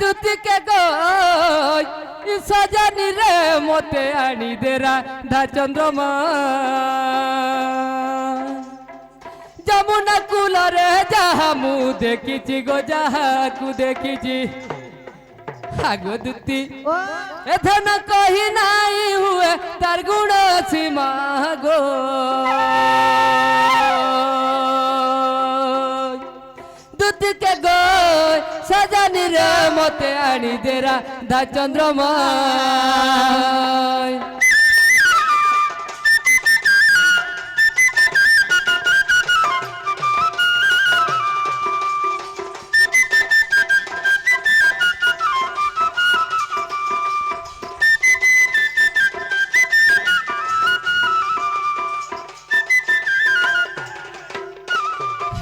দুতিকে গই সজানি রে মতে আনি দে রাধা চন্দ্রমা যমুনা কুলরে যাহা মু দেখিছি গো যাহাকু দেখিছি আগো দুতি এথন কহি নাই হুয়ে তার গুণ সীমা গো দুতিকে গই সজানি রে মতে আনি দে রাধা চন্দ্রমা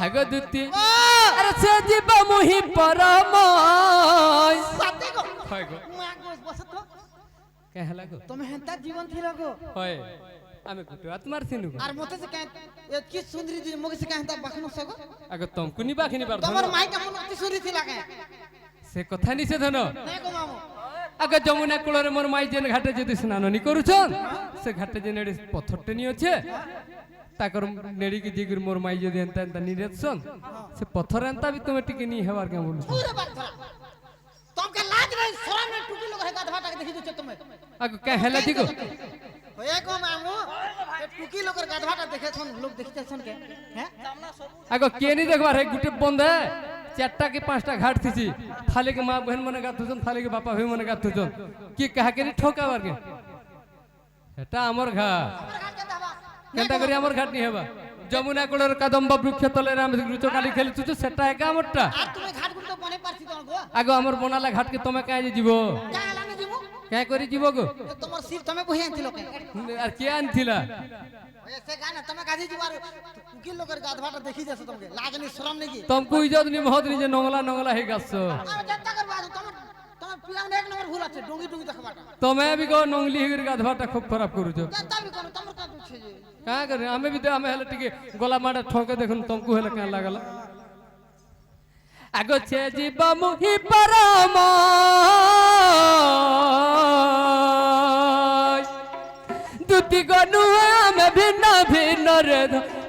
আগো দুতি আরে সে জীব মুহি পরময় সাথে গো হয় গো মা গো বস তো কে হলা গো তুমি হেনতা জীবন থিলা গো হয় আমি কুটু আত্মার সিনু গো আর মতে সে কাই এ কি সুন্দরী দি মগে সে কাহতা বাখনো সগো আগো তমকু নিবা খিনি বার তোমার মাই কেমন অতি সুন্দরী থিলা কে সে কথা নিছে ধন নে গো মামু আগো যমুনা কুলরে মোর মাই যেন ঘাটে যদি স্নান নি করুছন সে ঘাটে যে নেড়ে পথরটে নি আছে তাকর নেড়ি কি জিগির মোর মাই যদি এন্তা এন্তা নিরেছন সে পথর এন্তা বি তুমি টিকে নি হেবার কে বলছ পুরো বাত ধরা তোমকে লাজ নাই শরম নাই টুকি লোক হে গাধবাটা কে দেখি দিছ তুমি আগো কে হেলা দিগো ওয়ে গো মামু এ টুকি লোকের গাধবাটা দেখেছন লোক দেখিতেছন কে হ্যাঁ আগো কে নি দেখবার হে গুটে বন্ধে চারটা কি পাঁচটা ঘাট থিছি থালে के मां बहन मने गाथुजन थाले के बापा भाई मने गाथुजन की कहा के ठोकाबार के এটা আমার ঘাট আমার গাল কে দাবা কেনটা করি আমার ঘাট নি হেবা যমুনা কুলর কদম্ব বৃক্ষ তলে রাম লুচকালি খেলিছু সেটা একা আমারটা আর তুমি ঘাট গুলো তো বনে পারছি তো গো আগো আমার বনালা ঘাট কে তুমি কাই জীব জালা নে দিমু কে করি জীব গো তোমার সির তুমি বহি আনছিল কে আর কে আনছিলা এসে গানা তুমি গাজি দিবার টুকি লোকের গাধবাটা দেখি যাছ তোমাকে লাগনি শরম নেকি তমকু ইজ্জত নি মহত নি যে নংলা নংলা হে গাছ আর জনতা করবা তোমার তোমার পিলাম এক নম্বর ভুল আছে ডঙ্গি ডঙ্গি দেখবাটা তুমি বি গো নংলি হিগির গাধবাটা খুব খারাপ করুছো জনতা বি কোন তোমার কাজ আছে যে का करे हमें भी हमें हेले टिके गोला माडा ठोके देखन तुमको हेले क्या लागला आगो छे जीव मुहि परम दुति गो नुहे हमें भिन्न भिन्न रे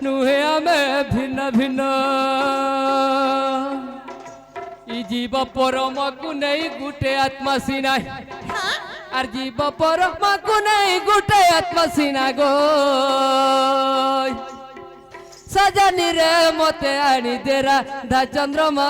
नुहे हमें भिन्न भिन्न ई जीव परम को नहीं गुटे आत्मा सिनाई আর জীব পরমা কোনাই গুটে আত্মা সিনা গো সজানি রে মতে আনি দে রাধা চন্দ্রমা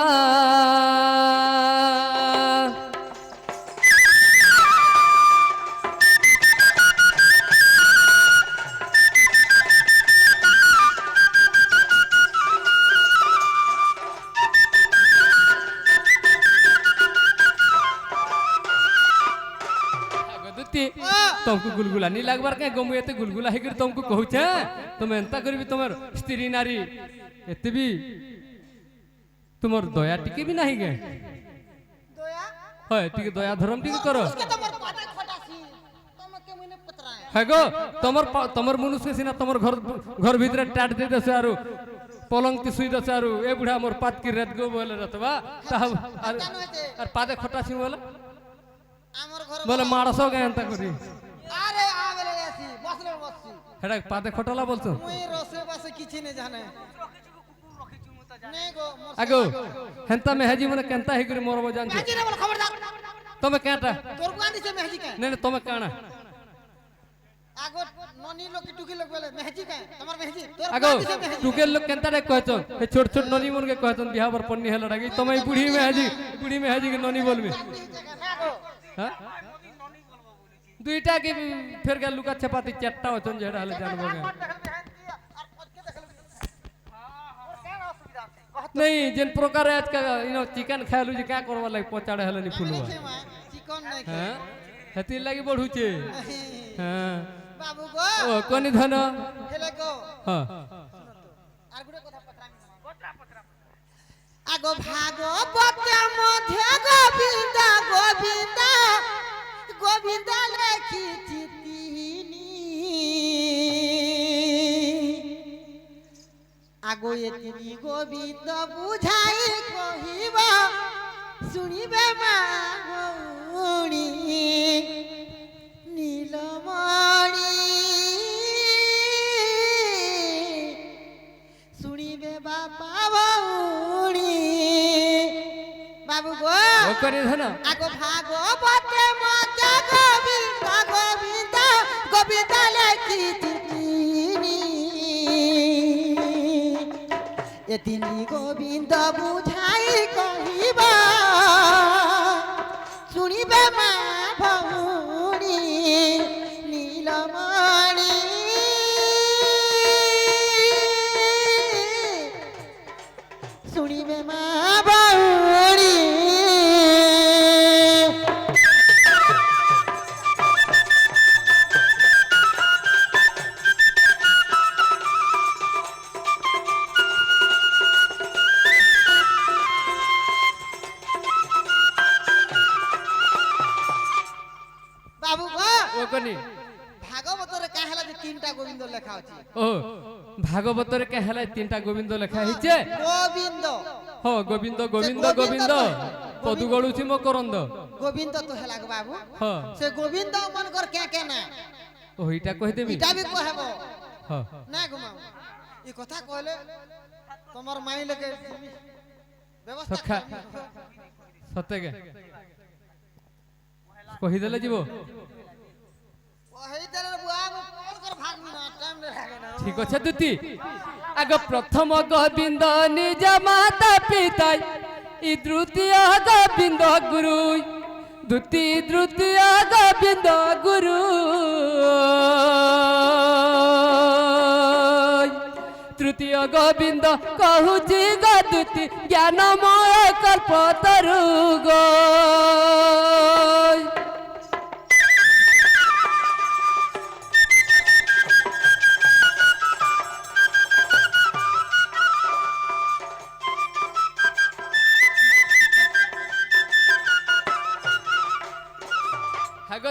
तुमको गुलगुला नहीं लगबार के गमु एते गुलगुला हेकर तुमको कहूछे तुम एंता करबी तुमर स्त्री नारी एते भी तुमर दया टिके भी नहीं गे দয়া হয় টিকে দয়া ধরম টিকে করো उसके তোমার পাতা খটাছি তোমাকে মনে পতরায় है गो तमर मनुष्य के सिना तमर घर घर भीतर टाट दे देसे आरु पलंग ती सुई देसे आरु ए बुढ़ा मोर पात की रेत गो बोले रतबा ताब और पादे खटासी बोले আমার ঘর बोले मारसो गे एंता करी আরে আবেলে আসি বসলে বসছি हेडा पादे खटला बोलছো মুই রসে বাসে কিছু নে জানে নে গো মোর আগো হেনতা মেহাজি মনে কেনতা হে করি মরব জানছো মেহজি রে বল খবরদার তুমি কেটা তোর কোন দিছে মেহজি কে নেনে তুমি কানা আগো ননি লোক টুকি লোক বলে মেহজি কে তোমার মেহজি তোর আগো কোন দিছে মেহজি টুকের লোক কেনতা রে কহছো হে ছোট ছোট ননি মন के कहतो बिहार पर पन्नी हेला डागी তুমি बुढ़ी मेहाजी के ननी बोलबी हां दुईटा के फिर गल लुका छपाती चारटा होचन जेडा हले जानबो गे नहीं जिन प्रकार आज का चिकन खालु जे का करबा लाग पचाड़े हले नि फुलवा चिकन नहीं हां हेती लागी बढ़ुचे हां बाबू गो ओ कोनी धन हेले गो हां আর গুড়ে কথা পত্রা আগো ভাগবত মধ্যে গোবিন্দ গোবিন্দ গোবিন্দ লেখিছি তিনি আগো এতিনি গোবিন্দ বুঝাই কহিব শুনিবে মা ভৌণী নীলমণি শুনিবে বাপা ভৌণী বাবু গো ও করে ধন আগো ভাগবতে মজা গোবিন্দ গোবিন্দ গোবিন্দ লেখিছি তিনি এতিনি গোবিন্দ বুঝাই কহিবা শুনিবে মা ভৌণী নীলমণি শুনিবে মা ভৌণী বাবু গো ও কনি ভাগবতরে কাহেলা যে তিনটা গোবিন্দ লেখা আছে ও ভাগবতরে কে হেলাই তিনটা গোবিন্দ লেখা হইছে গোবিন্দ হ গোবিন্দ গোবিন্দ গোবিন্দ পদু গড়ুছি মকরন্দ গোবিন্দ তো হেলা গো বাবু হ সে গোবিন্দ মন কর কে না ওইটা কই দেবি এটা বি কহেব হ না গো মা এই কথা কইলে তোমার মাই লগে ব্যবস্থা সখা সতেগে কহি দেলে যাব কহি দেলে বুয়া মন কর ভাগবি না টাইম লাগে না ঠিক আছে দুতি আগ প্রথম গোবিন্দ নিজ মাতা পিতা ই তৃতীয় গোবিন্দ গুরু দুতি তৃতীয় গোবিন্দ গুরু তৃতীয় গোবিন্দ কহুছি গো দুতি জ্ঞানময় কল্পতরু গো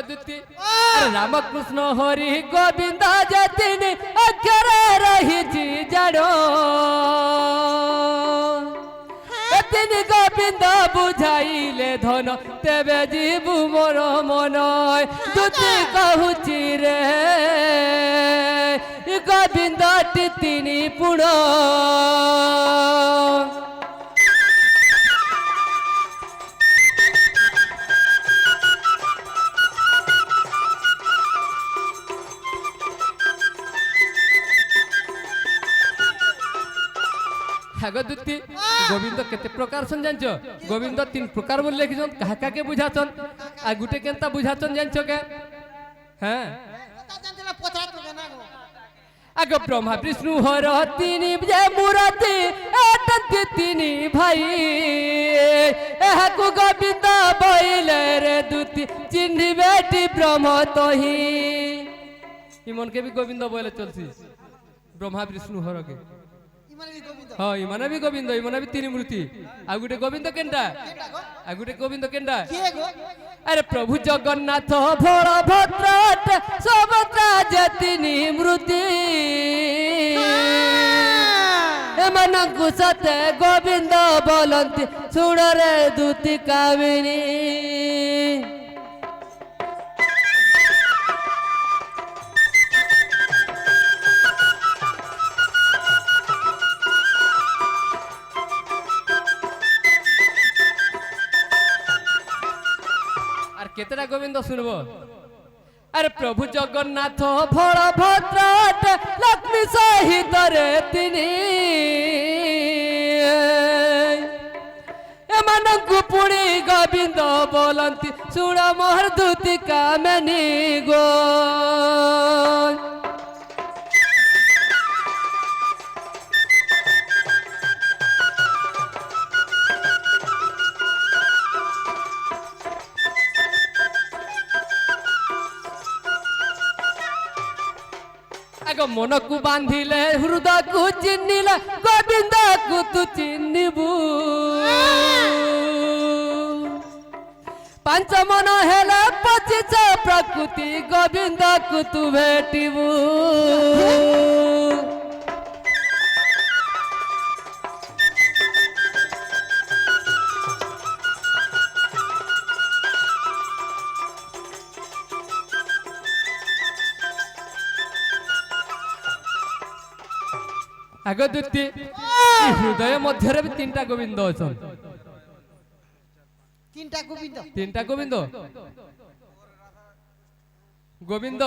দুতি রামকৃষ্ণ হরি গোবিন্দ যতিনি অক্ষরে রহিছি জড় তিনি গোবিন্দ বুঝাইলে ধন তেবে জীবু মোর মন দুতি কহুছি রে গোবিন্দ তিনি পুণ দুতি গোবিন্দ কেতে প্রকার সন জানছ গোবিন্দ তিন প্রকার বলে লিখিছন কাহা কাকে বুঝাছন আর গুটে কেনতা বুঝাছন জানছ কে হ্যাঁ কথা জানতে না পচা তো না গো আগ ব্রহ্মা বিষ্ণু হর তিনি যে মূরতি এতন্তি তিনি ভাই এহাকু গোবিন্দ বইলে রে দুতি চিহ্নি বেটি ব্রহ্ম তহি ইমনকে বি গোবিন্দ বইলে চলছি ব্রহ্মা বিষ্ণু হরকে ইমানে বি গোবিন্দ হ্যাঁ ইমানে বি গোবিন্দ ইমানে বি তিনি মূর্তি আর গুটে গোবিন্দ কেনটা কেটা গো আর গুটে গোবিন্দ কেনটা কে গো আরে প্রভু জগন্নাথ বলভদ্র সুভদ্রা যে তিনি মূর্তি এମାନଙ୍କୁ সতে গোবিন্দ বলନ୍ତି ଶୁଣରେ ଦୁତି କାମିନୀ আর কেতেটা গোবিন্দ শুনব আরে প্রভু জগন্নাথ বলভদ্র লক্ষ্মী সহিত রে তিনি এମାନଙ୍କୁ পুଣି গোবিন্ଦ ବୋଲନ୍ତି ଶୁଣ ମୋର ଦୁତି କାମିନୀ ଗୋ আগ মনকু বাঁধিলে হৃদয়কু চিহ্নিলে গোবিন্দকু তু চিহ্নিবু ପାଞ୍ଚ ମନ ହେଲେ 25 ପ୍ରକୃତି ଗୋବିନ୍ଦକୁ ତୁ ଭେଟିବୁ আগ দুতি হৃদয় মধ্যরে বি তিনটা গোবিন্দ অছন তিনটা গোবিন্দ তিনটা গোবিন্দ গোবিন্দ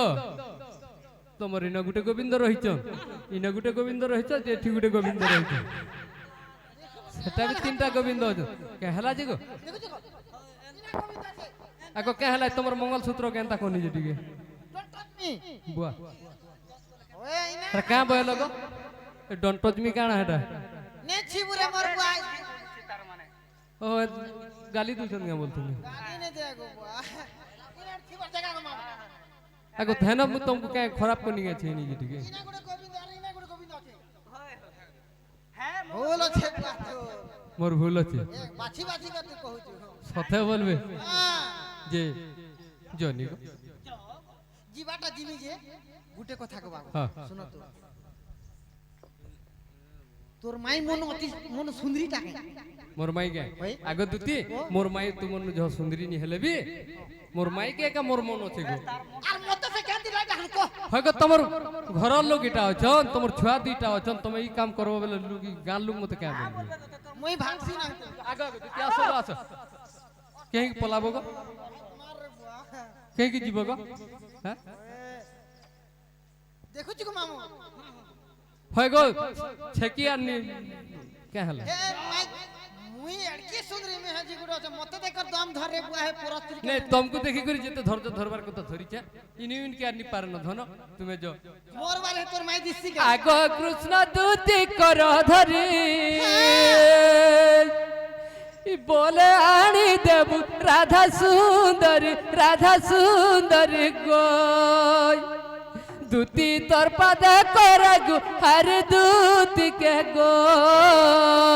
তোমার ইন গুটে গোবিন্দ রহিছ ইন গুটে গোবিন্দ রহিছ যেঠি গুটে গোবিন্দ রহিছ সেটা বি তিনটা গোবিন্দ অছন কে হেলা যে গো দেখুছ ইনা গোবিন্দ আছে আগ কে হেলা তোমার মঙ্গলসূত্র কেনতা কোনি যে টিকে ডোন্ট টাচ মি বুয়া ওয়ে ইনা তা কা বয় লগো ডোন্ট টচ মি কানা হেটা নে ছিবুরে মোর বুয়া ও গালি দুছন কে বল তুমি গালি নে দে গো বুয়া ইনা ছিবুর জায়গা গো মামা আগো ধ্যান মু তুমকু কে খারাপ কোনি গেছে নি যে টিকে ইনা গুড়ে গোবিন্দ আর ইনা গুড়ে গোবিন্দ আছে হ্যাঁ ভুল আছে বুয়া তো মোর ভুল আছে বাছি বাছি করতে কহুଛୁ সথে বলবে হ্যাঁ যে জনি গো জিবাটা জিমি যে গুটে কথা গো বাবা হ্যাঁ। শুনো তো তোর মাই মন অতি মন সুন্দরী টাকে মোর মাই কে ওই। আগ দুতি মোর মাই তুমন জ সুন্দরী নি হেলে বি মোর মাই কে কা মোর মন আছে গো আর মতে সে কেন দিলাই ডাকন কো হয় গো তোমার ঘরর লোক এটা অছন তোমার ছুয়া দুইটা অছন তুমি এই কাম করবো বলে লোক গান লোক মতে কে বলবে মই ভাঙছি না আগ দুতি আসো আসো কে পলাবো গো মার রে বুয়া কে কি জীব গো হ্যাঁ দেখুছি গো মামু হয় গো ছেকি আর নি কে হেলা এ মাই মুই এড়কি সুন্দরী মেহাজি গুড়ো আছে মতে দেখর দম ধরে বুয়া হে পুরস্ত্রী নে তুমকু দেখি করি যেতে ধৈর্য ধরবার কথা ধরিছে ইনিউন কে আর নি পারে না ধন তুমি যো মোর বারে তোর মাই দিছি কে আগ কৃষ্ণ দুতি কর ধরি বলে আনি দেবু রাধা সুন্দরী গই দুতি তোর পাদে করে গু হর দুতি কে গই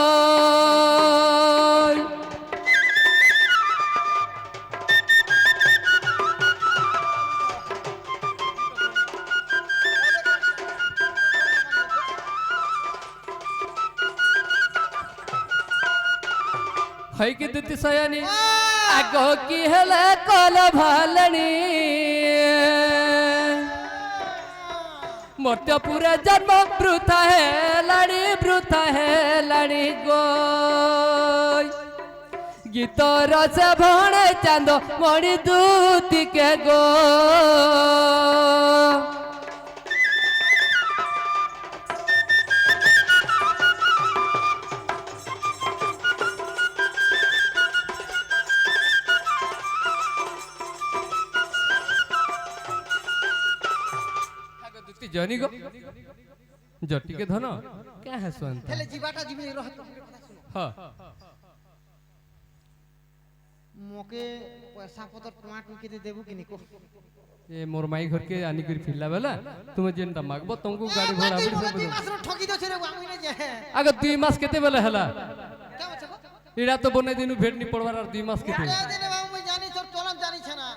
হয় কি দুতি সয়ানি আগ কি হেলে কল ভালনি মর্ত্যপুরে জন্ম বৃথা হেলানি গই গীত রস ভণে চাঁদ মণি দুতি কে গো জনি গো জটিকে ধন কে হাসন্ত হেলে জিবাটা জিমি রহত হ্যাঁ মোকে পয়সা পতর টমা টুকি দে দেবু কিনি কো এ মোর মাই ঘর কে আনি করি ফিরলা বেলা তুমি যেনটা মাগবো তুমকু গাড়ি ভাড়া বিড় সব দুই মাস ঠকি দছে রে আমি না যে আগে 2 মাস কেতে বেলা হেলা কেমন আছে গো এরা তো বনে দিনু ভেট নি পড়বার আর 2 মাস কেতে এ দিনে বাবু মই জানি তোর চলন জানিছ না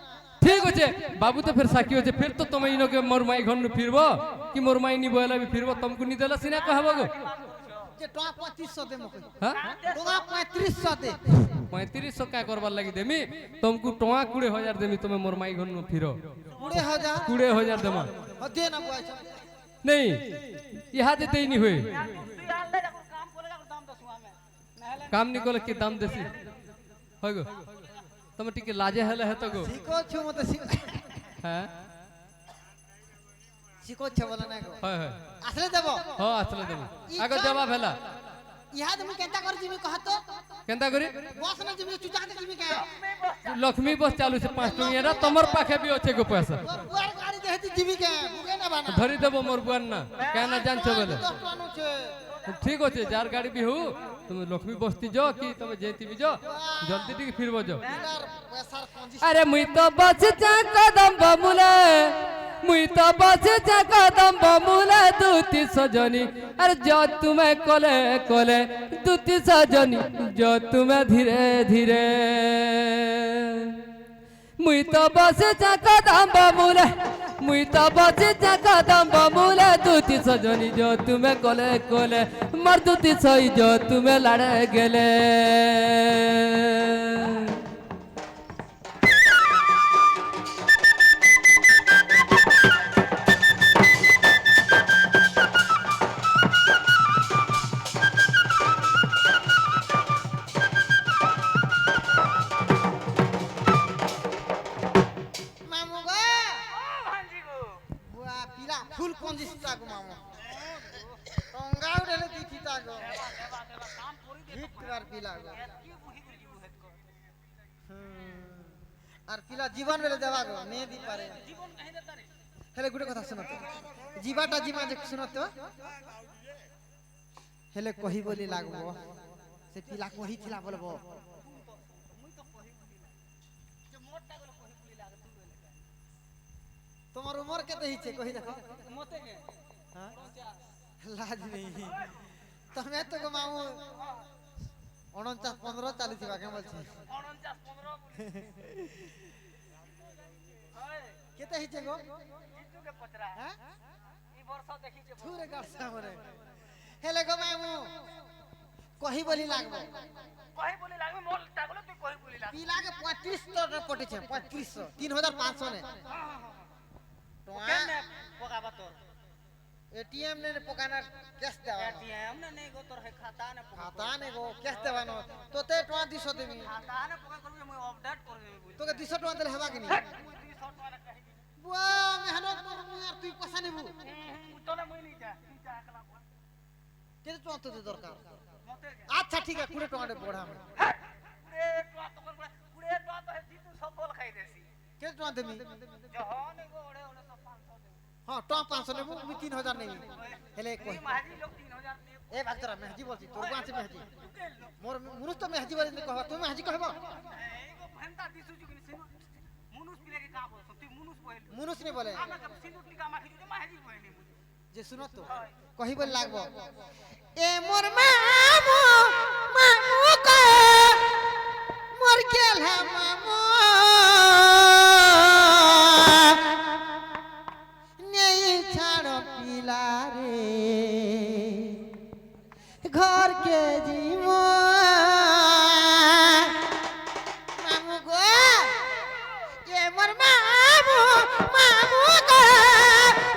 ঠিক আছে বাবু তো ফের সাকি আছে ফের তো তুমি ইনকে মোর মাই ঘর নু ফিরবো কি মোর মাই নি বয়লা বি ফিরবো তুমকু নি দেলা সিনা কহবো গো যে টমা 3500 দে মোকে হ্যাঁ টমা 3500 দে 3500 কা করবার লাগি দেমি তুমকু টঙ্কা 20000 দেমি তুমি মোর মাই ঘর নু ফিরো 20000 20000 দেমা দে না বুয়া नहीं यहाँ जे देनी हुए काम नहीं कोले के दाम देसी हो गो तुम टिके लाजे हेले है तो गो শিখো छु মতে हैं শিখো ছ বলা না গো হয় হয় আসলে দেব हो আসলে দেব আগে জবাব হেলা ইহা তুমি কেনতা কর জিমি কহত কেনতা করি বস না জিমি চুচা দে জিমি কে লক্ষ্मी बस चालू से 5 टंगिया तमर पाखे भी अच्छे गो पैसा তোর বুয়ার গাড়ি দেহতি জিমি কে বুকে না বানা धरी देबो मोर बुआन ना कहना जान छो बोले 10 টাকা নুছে ठीक होचे जार गाड़ी भी हो तुम लक्ष्मी बस्ती जो कि तुम जेती भी जो जल्दी टिके फिरबो जो দিনার পয়সার পঞ্জি अरे मुई तो बस चा कदम बमुले मुई तो बस चा कदम बमुले दूती सजनी अरे जो तुम्हें कोले कोले दूती सजनी जो तुम्हें धीरे धीरे मुई तो बस चा कदम बमुले मुई तो बस चा कदम बमुले दूती सजनी जो तुम्हें कोले कोले मर दूती सही जो तुम्हें लड़े गेले আর পিলা জীবন বেলে দেবা গো নে দি পারে হেলে গুটে কথা শুনো তো জীবাটা জীবা যে শুনো তো হেলে কহি বলি লাগবো সে পিলা কহি ছিলা বলবো তোমার উমর কেতে হিছে কহি দেখো মতে কে হ্যাঁ লাজ নেই তুমি তো গো মামু 49 15 চালিছিবা কে বলছি 49 15 হয় কেতে হিছে গো জিতু কে পচরা হ্যাঁ ই বর্ষ দেখিছে থুরে গাছটা মরে হেলে গো মামু কহি বলি লাগবো কই বলি লাগবে মোল টাগুলো তুই কই বলি লাগবে পিলাকে 3500 টাকা পটেছে 3500 3500 নে কেন পকাবা তোর এটিএম নে পকানা ক্যাশ দেওয়া এটিএম না নেই গো তোর হে খাতা না খাতা নে গো ক্যাশ দেওয়ানো তোতে টাকা 200 দেবি খাতা না পকা করবি মই আপডেট করে দেব বুঝলি তোকে 200 টাকা দিলে হবা কি নি 200 টাকা না কহি বুয়া মেহনত তোর মুই আর তুই পয়সা নিবু তোলে মই নি যা তুই যা একলা কর কেতে টাকা তোর দরকার মতে কে আচ্ছা ঠিক আছে 20 টাকা দে পড়া আমি পুরে তো তখন পুরে তো তো হে জিতু সফল খাই দেছি কেতে টাকা দেবি যখন গো ওড়ে ওড়ে সব 500 দেব হ্যাঁ টাকা 500 নেবু আমি 3000 নেবি হেলে কই এই মাঝি লোক 3000 দেব এ বাগদরা মেহজি বলছি তোর গাছে মেহজি মোর মুনুস তো মেহজি বলি কহবা তুমি মেহজি কহবা এই গো ভেন্তা দিছু জুগিনি সিনু মুনুস পিলে কে কা বলছ তুই মুনুস কইলি মুনুস নে বলে আমাকে সিনু লিগা মাখি জুগে মাঝি কইলি বুঝি যে শুনো তো কহি বল লাগবো এ মোর মামু মামু কো মোর গেলা মামু নেই ছাড়ো পিলা রে ঘর কে জীবো মামু গো এ মোর মামু মামু গো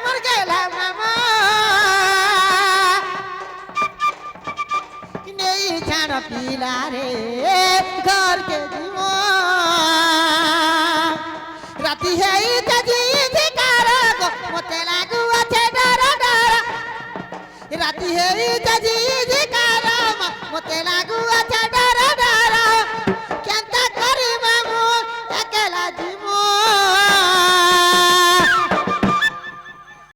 মোর গেলা মামু নেই ছাড়ো পিলা রে ঘর কে জীবো রাতি হেই তাজি ধিকার গো মতে লাগু আছে ডর ডর রাতি হেই তাজি